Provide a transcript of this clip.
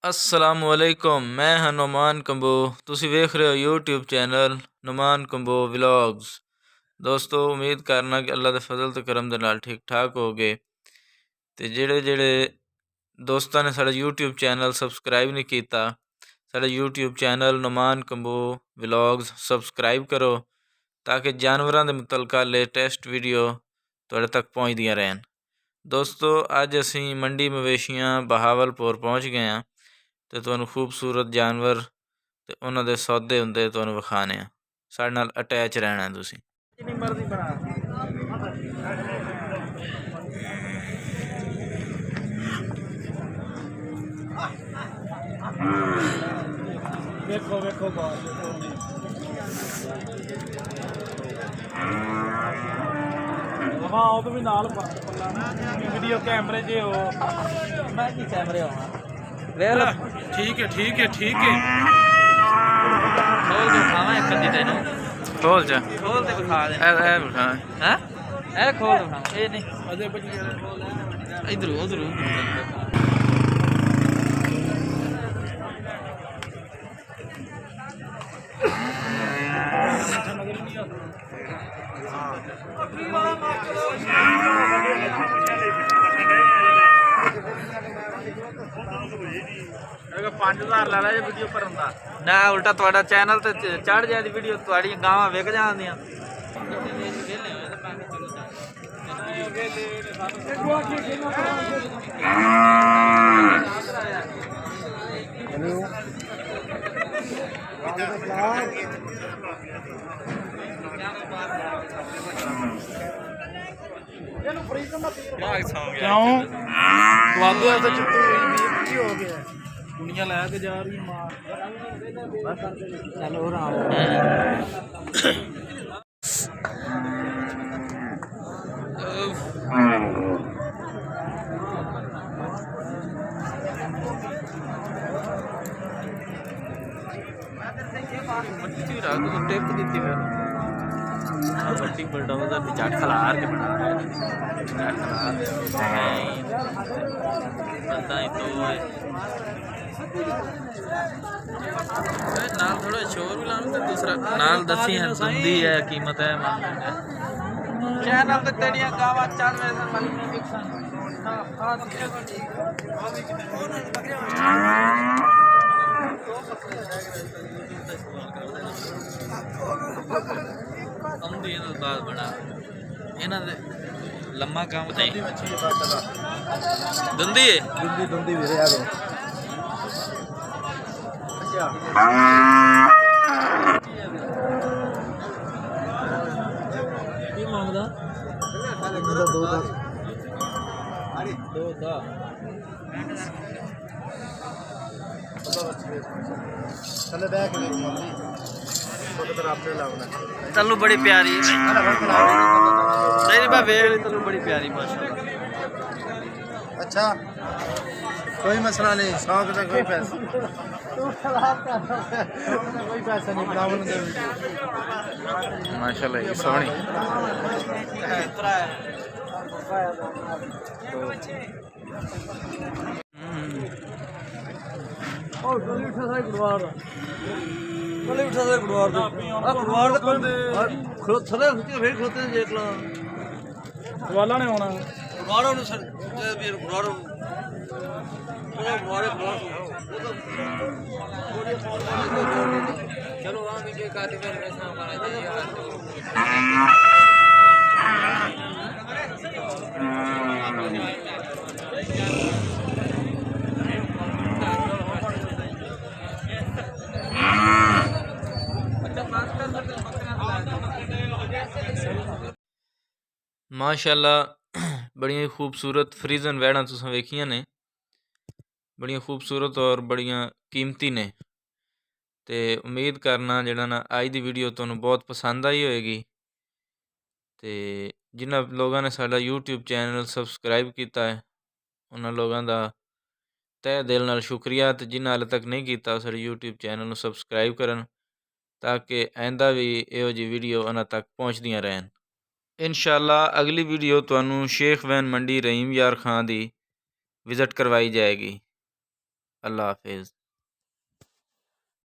असलामुअलैकुम। मैं हाँ नुमान कंबो। तुसी वेख रहे हो YouTube channel Numan Kambo vlogs. दोस्तों उम्मीद करना कि अल्लाह दे फजल ते करम दे नाल ठीक ठाक हो गए। ते जेड़े जेड़े दोस्तों ने साढ़ा यूट्यूब चैनल सबसक्राइब नहीं किया, साढ़ा YouTube channel Numan Kambo vlogs subscribe करो ताकि जानवरों के मुतलका लेटेस्ट वीडियो तुहाडे तक पहुँचदियाँ रहन। दोस्तों अज असी मंडी मवेशियाँ बहावलपुर पहुँच गए हाँ ਤੇ ਤੁਹਾਨੂੰ ਖੂਬਸੂਰਤ ਜਾਨਵਰ ਤੇ ਉਹਨਾਂ ਦੇ ਸੌਦੇ ਹੁੰਦੇ ਤੁਹਾਨੂੰ ਵਿਖਾਣੇ ਆ। ਸਾਡੇ ਨਾਲ ਅਟੈਚ ਰਹਿਣਾ ਤੁਸੀਂ। ਜਿੰਨੀ ਮਰਜ਼ੀ ਬਣਾ ਵੇਖੋ ਵੇਖੋ ਬਾਤ ਹਾਂ ਉਹ ਵੀ ਨਾਲ ਪੱਲਾ ਵੀਡੀਓ ਕੈਮਰੇ ਜੇ ਹੋ ਮੈਂ ਕੀ ਕੈਮਰੇ ਆਉਣਾ ठीक है ठीक है ठीक है खोल के खावा एक कदी तेनू खोल जा खोल के दिखा दे ए बिठा हैं ए खोल के खावा ए नहीं अजय बजी इधर उधर ला ला वीडियो पर ना उल्टा थोड़ा चैनल ते चढ़ जाए वीडियो थोड़ी गावां विक जांदियां क्यों वादे हो गया दुनिया लैके जा रही चलो टिप दी बड़ी बुलडोजर की जट खलार के बना रहे बंदा ही तो है नाल थोड़ा शोर भी लाऊं तो दूसरा नाल दसी है सुंदी है कीमत है चैनल ते तेरियां गावां चल रहे सन महीने विकसन बड़ा इन्हां दे लम्मा काम नहीं दंदी है दंदी वीरे आ गए की मांगदा दो दा चले बैठ के तल्लू बड़ी प्यारी नहीं भावे तल्लू बड़ी प्यारी माशाल्लाह। अच्छा कोई मसला नहीं, शौक का कोई पैसा कोई पैसा नहीं बनावन दे माशाल्लाह ये सोहनी और गली उठा सा गुरवार गली उठा सा गुरवार दे आ गुरवार दे खलो थले सुती फिर खलोते देख ला वाला ने आना गुरवार नु सर जे भी गुरवार चलो वहां भी के काटे में पैसा हमारा चाहिए माशाल्लाह बड़ियां खूबसूरत फ्रीजन वैड़ा तुसां वेखियां ने, बड़ियां खूबसूरत और बड़ियां कीमती ने। तो उम्मीद करना जिहड़ा ना अज दी वीडियो तुहानूं बहुत पसंद आई होएगी। तो जिन्हां लोगों ने साडा यूट्यूब चैनल सबसक्राइब किया है उन्हां लोगों का तह दिल नाल शुक्रिया। तो जिन्हां हाले तक नहीं किया साडे यूट्यूब चैनल नूं सबसक्राइब करन ताकि आइंदा भी इहो जी वीडियो उन्हां तक पहुँचदियां रहन। इंशाअल्लाह अगली वीडियो तुहानूं शेख वैन मंडी रहीम यार खां दी विज़िट करवाई जाएगी। ਅੱਲਾ ਹਾਫਿਜ਼।